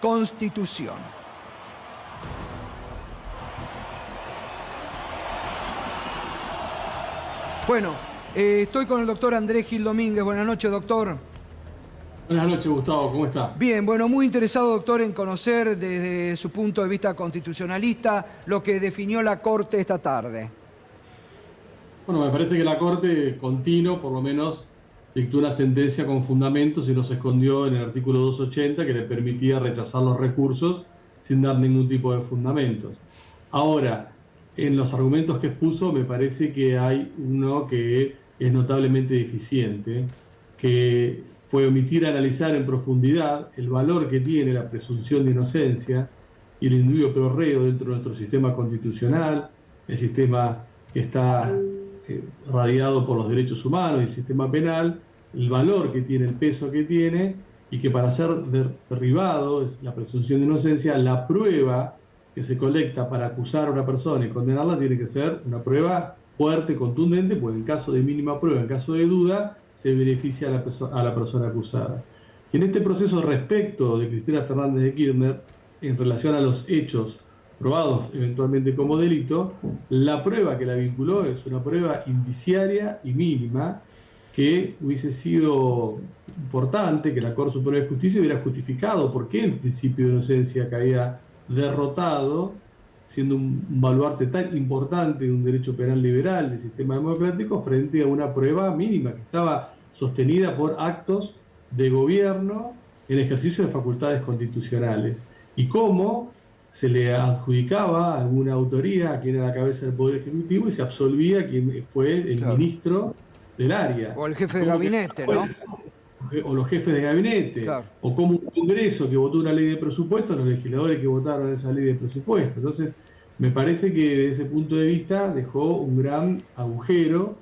Constitución. Bueno, estoy con el doctor Andrés Gil Domínguez. Buenas noches, doctor. Buenas noches, Gustavo. ¿Cómo está? Bien, bueno, muy interesado, doctor, en conocer desde su punto de vista constitucionalista lo que definió la Corte esta tarde. Bueno, me parece que la Corte continuo, por lo menos, dictó una sentencia con fundamentos y no se escondió en el artículo 280 que le permitía rechazar los recursos sin dar ningún tipo de fundamentos. Ahora, en los argumentos que expuso me parece que hay uno que es notablemente deficiente, que fue omitir analizar en profundidad el valor que tiene la presunción de inocencia y el indubio pro reo dentro de nuestro sistema constitucional, el sistema que está radiado por los derechos humanos y el sistema penal, el valor que tiene, el peso que tiene, y que para ser derribado, es la presunción de inocencia, la prueba que se colecta para acusar a una persona y condenarla tiene que ser una prueba fuerte, contundente, pues en caso de mínima prueba, en caso de duda, se beneficia a la persona acusada. Y en este proceso respecto de Cristina Fernández de Kirchner, en relación a los hechos probados eventualmente como delito, la prueba que la vinculó es una prueba indiciaria y mínima que hubiese sido importante que la Corte Suprema de Justicia hubiera justificado por qué el principio de inocencia caía derrotado, siendo un baluarte tan importante de un derecho penal liberal del sistema democrático, frente a una prueba mínima que estaba sostenida por actos de gobierno en ejercicio de facultades constitucionales. Y cómo se le adjudicaba alguna autoría a quien era la cabeza del Poder Ejecutivo y se absolvía a quien fue el ministro del área. O el jefe de gabinete, ¿no? O los jefes de gabinete, claro. O como un Congreso que votó una ley de presupuesto, los legisladores que votaron esa ley de presupuesto. Entonces, me parece que desde ese punto de vista dejó un gran agujero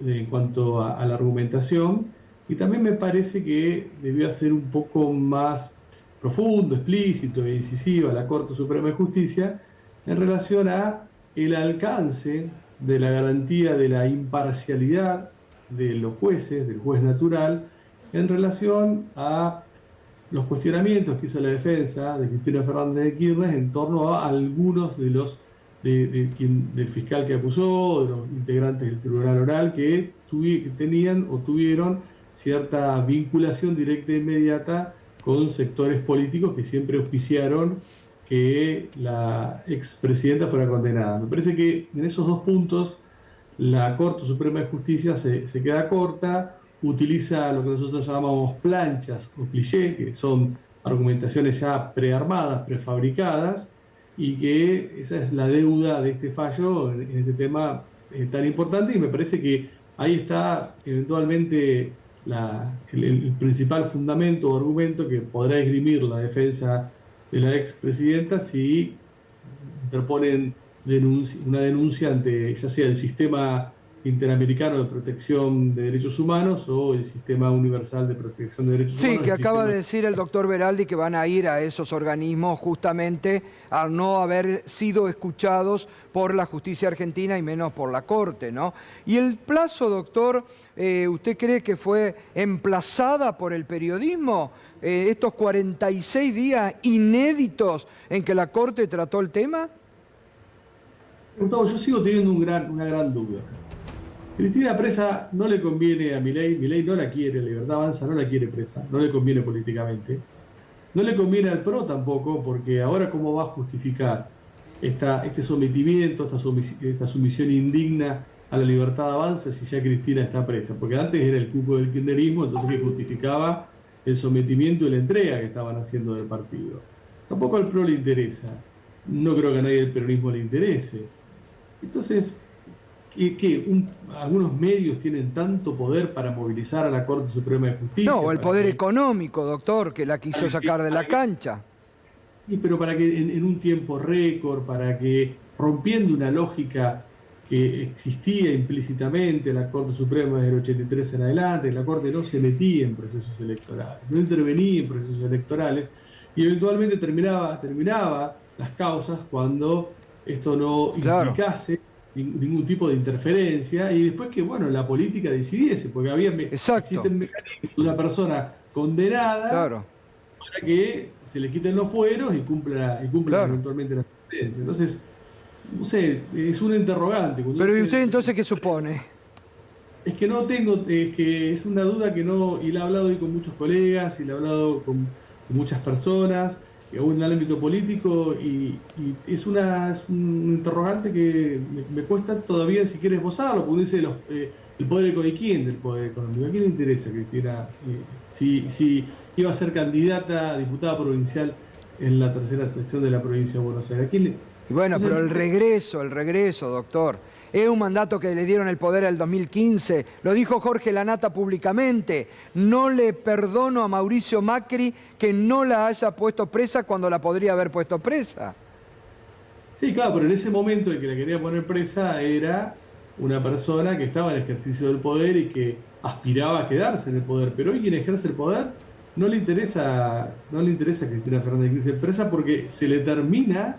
en cuanto a la argumentación, y también me parece que debió ser un poco más profundo, explícito e incisiva la Corte Suprema de Justicia en relación a el alcance de la garantía de la imparcialidad de los jueces, del juez natural, en relación a los cuestionamientos que hizo la defensa de Cristina Fernández de Kirchner en torno a algunos de los del fiscal que acusó, de los integrantes del Tribunal Oral que tenían o tuvieron cierta vinculación directa e inmediata con sectores políticos que siempre auspiciaron que la expresidenta fuera condenada. Me parece que en esos dos puntos la Corte Suprema de Justicia se queda corta, utiliza lo que nosotros llamamos planchas o clichés, que son argumentaciones ya prearmadas, prefabricadas, y que esa es la deuda de este fallo en este tema tan importante, y me parece que ahí está eventualmente el principal fundamento o argumento que podrá esgrimir la defensa de la expresidenta si interponen una denuncia ante ya sea el sistema interamericano de protección de derechos humanos o el sistema universal de protección de derechos humanos. Sí, que acaba de decir el doctor Beraldi que van a ir a esos organismos justamente al no haber sido escuchados por la justicia argentina y menos por la Corte, ¿no? Y el plazo, doctor, ¿usted cree que fue emplazada por el periodismo? Estos 46 días inéditos en que la Corte trató el tema. Gustavo, yo sigo teniendo una gran duda. Cristina presa no le conviene a Milei no la quiere, Libertad Avanza no la quiere presa, no le conviene políticamente. No le conviene al PRO tampoco, porque ahora cómo va a justificar este sometimiento, esta sumisión indigna a la Libertad Avanza si ya Cristina está presa. Porque antes era el cuco del kirchnerismo, entonces que justificaba el sometimiento y la entrega que estaban haciendo del partido. Tampoco al PRO le interesa. No creo que a nadie del peronismo le interese. Entonces, algunos medios tienen tanto poder para movilizar a la Corte Suprema de Justicia. No, el poder económico, doctor, que la quiso sacar de la cancha. Pero para que en un tiempo récord, para que rompiendo una lógica que existía implícitamente en la Corte Suprema desde el 83 en adelante, la Corte no se metía en procesos electorales, no intervenía en procesos electorales y eventualmente terminaba las causas cuando esto no implicase ningún tipo de interferencia y después que, bueno, la política decidiese, porque existen mecanismos de una persona condenada para que se le quiten los fueros y cumpla Claro. eventualmente la sentencia. Entonces, no sé, es un interrogante. Pero ¿y usted entonces qué supone? Es que no tengo, es que es una duda que no, y la he hablado hoy con muchos colegas, y la he hablado con muchas personas, aún en el ámbito político, y es un interrogante que me cuesta todavía si quiere esbozarlo, porque uno dice el poder económico. ¿Y quién del poder económico? ¿A quién le interesa, Cristina? Si iba a ser candidata a diputada provincial en la tercera sección de la provincia de Buenos Aires. ¿A quién le... Y bueno, Entonces, pero el regreso, doctor. Es un mandato que le dieron el poder en el 2015. Lo dijo Jorge Lanata públicamente. No le perdono a Mauricio Macri que no la haya puesto presa cuando la podría haber puesto presa. Sí, claro, pero en ese momento el que la quería poner presa era una persona que estaba en ejercicio del poder y que aspiraba a quedarse en el poder. Pero hoy quien ejerce el poder no le interesa a Cristina Fernández de Kirchner presa porque se le termina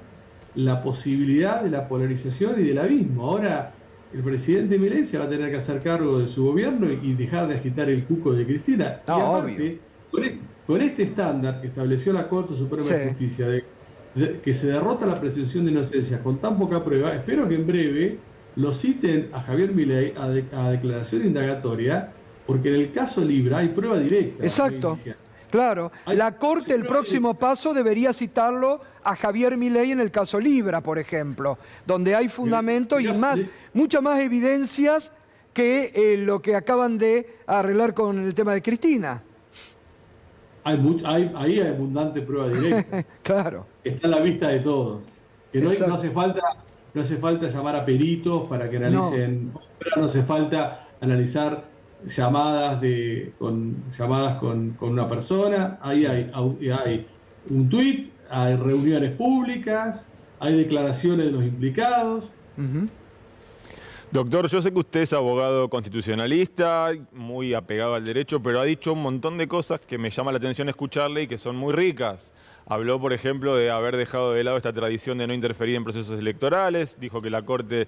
la posibilidad de la polarización y del abismo. Ahora el presidente Milei se va a tener que hacer cargo de su gobierno y dejar de agitar el cuco de Cristina. No, y aparte, con este estándar que estableció la Corte Suprema de Justicia que se derrota la presunción de inocencia con tan poca prueba, espero que en breve lo citen a Javier Milei a declaración indagatoria, porque en el caso Libra hay prueba directa. Exacto. Claro, la Corte, el próximo paso debería citarlo a Javier Milei en el caso Libra, por ejemplo, donde hay fundamento y muchas más evidencias que lo que acaban de arreglar con el tema de Cristina. Ahí hay abundante prueba directa. Claro. Está a la vista de todos. Que no hace falta llamar a peritos para que analicen, no hace falta analizar llamadas con una persona. Ahí hay un tuit, hay reuniones públicas, hay declaraciones de los implicados. Doctor, yo sé que usted es abogado constitucionalista, muy apegado al derecho, pero ha dicho un montón de cosas que me llama la atención escucharle y que son muy ricas. Habló, por ejemplo, de haber dejado de lado esta tradición de no interferir en procesos electorales. Dijo que la Corte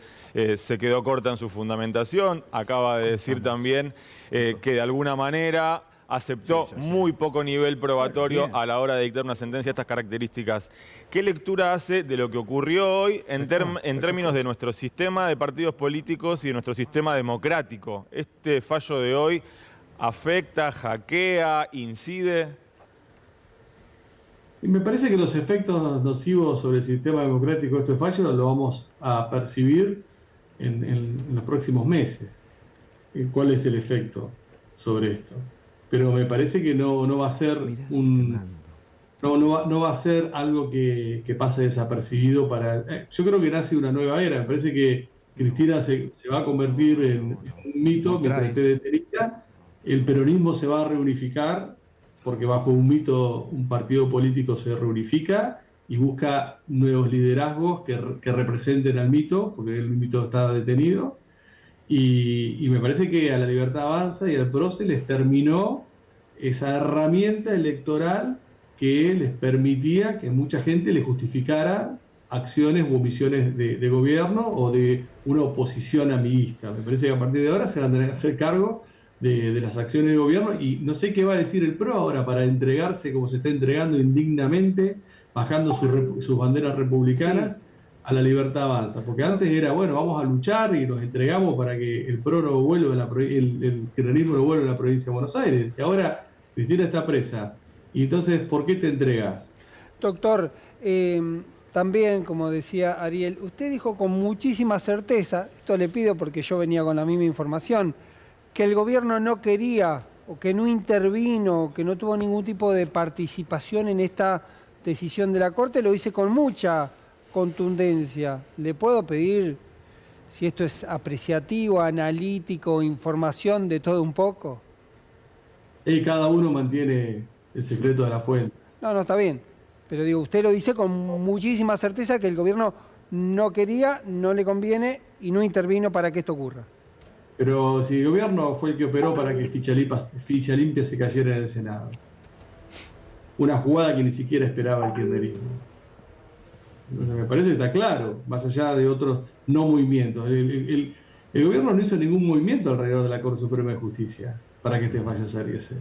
se quedó corta en su fundamentación. Acaba de decir también que de alguna manera aceptó muy poco nivel probatorio a la hora de dictar una sentencia de estas características. ¿Qué lectura hace de lo que ocurrió hoy en términos de nuestro sistema de partidos políticos y de nuestro sistema democrático? ¿Este fallo de hoy afecta, hackea, incide? Y me parece que los efectos nocivos sobre el sistema democrático de este fallo lo vamos a percibir en los próximos meses. ¿Cuál es el efecto sobre esto? Pero me parece que no va a ser no va a ser algo que pase desapercibido para... yo creo que nace una nueva era. Me parece que Cristina se va a convertir en un mito mientras esté detenida. El peronismo se va a reunificar porque bajo un mito un partido político se reunifica y busca nuevos liderazgos que representen al mito, porque el mito está detenido. Y me parece que a la Libertad Avanza y al PRO se les terminó esa herramienta electoral que les permitía que mucha gente le justificara acciones u omisiones de gobierno o de una oposición amiguista. Me parece que a partir de ahora se van a tener que hacer cargo de las acciones de gobierno y no sé qué va a decir el PRO ahora para entregarse como se está entregando indignamente, bajando sus banderas republicanas a la Libertad Avanza. Porque antes era, bueno, vamos a luchar y nos entregamos para que el PRO no vuelva, el kirchnerismo no vuelva a la provincia de Buenos Aires. Y ahora Cristina está presa. Y entonces, ¿por qué te entregas? Doctor, también, como decía Ariel, usted dijo con muchísima certeza, esto le pido porque yo venía con la misma información, que el gobierno no quería o que no intervino, que no tuvo ningún tipo de participación en esta decisión de la Corte, lo hice con mucha contundencia. ¿Le puedo pedir si esto es apreciativo, analítico, información de todo un poco? Y cada uno mantiene el secreto de las fuentes. No, está bien. Pero digo, usted lo dice con muchísima certeza que el gobierno no quería, no le conviene y no intervino para que esto ocurra. Pero si el gobierno fue el que operó para que Ficha Limpia se cayera en el Senado. Una jugada que ni siquiera esperaba el kirchnerismo. Entonces me parece que está claro, más allá de otros no movimientos. El gobierno no hizo ningún movimiento alrededor de la Corte Suprema de Justicia para que este fallo saliese.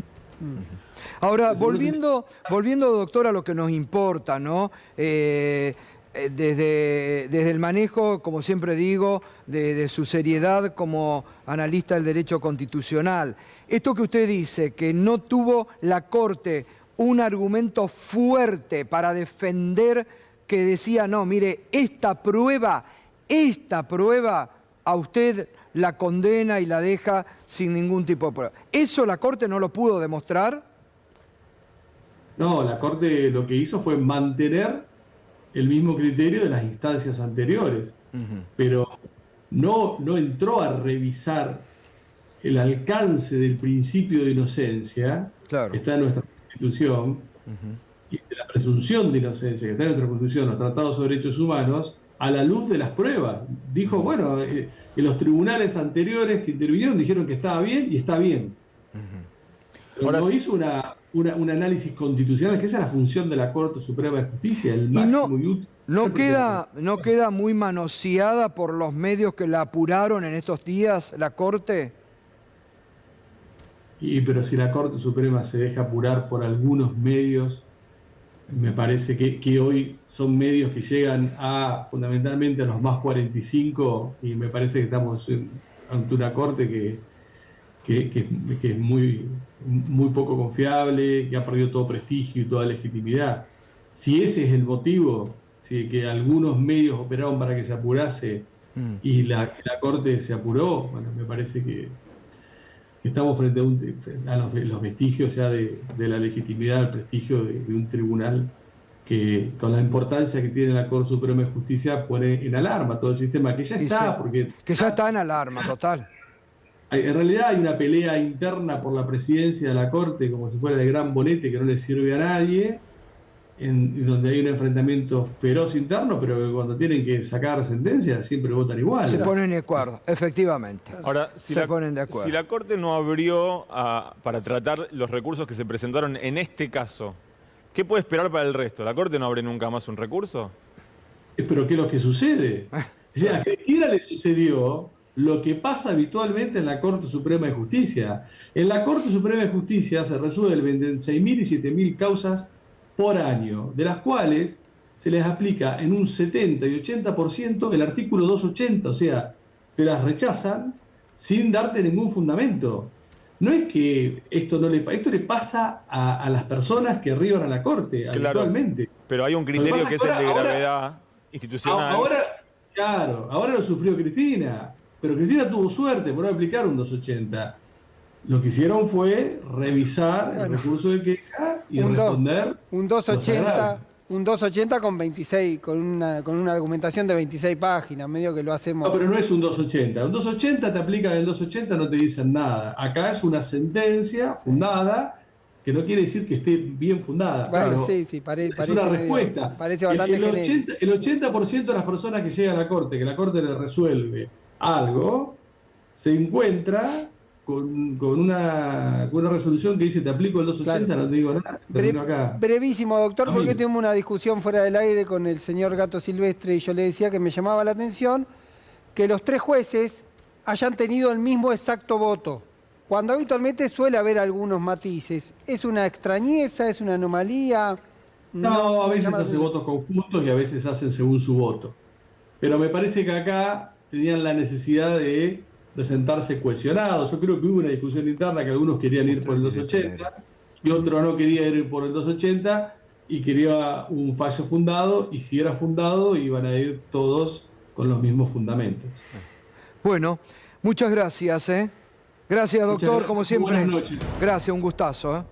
Ahora, volviendo, doctor, a lo que nos importa, ¿no? Desde el manejo, como siempre digo, de su seriedad como analista del derecho constitucional. Esto que usted dice, que no tuvo la Corte un argumento fuerte para defender, que decía, no, mire, esta prueba a usted la condena y la deja sin ningún tipo de prueba. ¿Eso la Corte no lo pudo demostrar? No, la Corte lo que hizo fue mantener el mismo criterio de las instancias anteriores, pero no entró a revisar el alcance del principio de inocencia, claro, que está en nuestra Constitución, y de la presunción de inocencia, que está en nuestra Constitución, los tratados sobre derechos humanos, a la luz de las pruebas. Dijo, bueno, en los tribunales anteriores que intervinieron dijeron que estaba bien y está bien. Pero Ahora, no hizo un análisis constitucional, que esa es la función de la Corte Suprema de Justicia, el máximo y útil. ¿No queda muy manoseada por los medios que la apuraron en estos días, la Corte? Pero si la Corte Suprema se deja apurar por algunos medios, me parece que hoy son medios que llegan fundamentalmente a los más 45, y me parece que estamos ante una Corte que es muy poco confiable, que ha perdido todo prestigio y toda legitimidad. Si ese es el motivo, si que algunos medios operaron para que se apurase y la Corte se apuró, bueno, me parece que estamos frente a los vestigios ya de la legitimidad, del prestigio de un tribunal que, con la importancia que tiene la Corte Suprema de Justicia, pone en alarma todo el sistema, que ya está, sí, porque... Que ya está en alarma, total. En realidad hay una pelea interna por la presidencia de la Corte, como si fuera el gran bonete que no le sirve a nadie, donde hay un enfrentamiento feroz interno, pero que cuando tienen que sacar sentencias siempre votan igual. Se ponen de acuerdo, efectivamente. Ahora, ponen de acuerdo. Si la Corte no abrió para tratar los recursos que se presentaron en este caso, ¿qué puede esperar para el resto? ¿La Corte no abre nunca más un recurso? Pero ¿qué es lo que sucede? O sea, a Cristina le sucedió lo que pasa habitualmente en la Corte Suprema de Justicia. En la Corte Suprema de Justicia se resuelven de 6.000 y 7.000 causas por año, de las cuales se les aplica en un 70 y 80% el artículo 280, o sea, te las rechazan sin darte ningún fundamento. No es que esto le pasa a las personas que arriban a la Corte, claro, habitualmente. Pero hay un criterio que es el de gravedad institucional. Ahora lo sufrió Cristina, pero Cristina tuvo suerte por no aplicar un 280. Lo que hicieron fue revisar el recurso de queja y responder. Un 280 con 26, con una argumentación de 26 páginas, medio que lo hacemos. No, pero no es un 280. Un 280 te aplican el 280, no te dicen nada. Acá es una sentencia fundada, que no quiere decir que esté bien fundada. Bueno, sí, parece una respuesta. Parece bastante el 80% de las personas que llegan a la Corte, que la Corte le resuelve algo, se encuentra con una resolución que dice te aplico el 280, claro. No te digo nada, termino acá. Brevísimo, doctor, porque tuvimos una discusión fuera del aire con el señor Gato Silvestre y yo le decía que me llamaba la atención que los 3 jueces hayan tenido el mismo exacto voto, cuando habitualmente suele haber algunos matices. ¿Es una extrañeza, es una anomalía? No, a veces hace votos conjuntos y a veces hacen según su voto. Pero me parece que acá tenían la necesidad de presentarse cohesionados. Yo creo que hubo una discusión interna que algunos querían ir por el 280 y otro no quería ir por el 280 y quería un fallo fundado, y si era fundado iban a ir todos con los mismos fundamentos. Bueno, muchas gracias. Gracias, doctor, como siempre. Buenas noches. Gracias, un gustazo.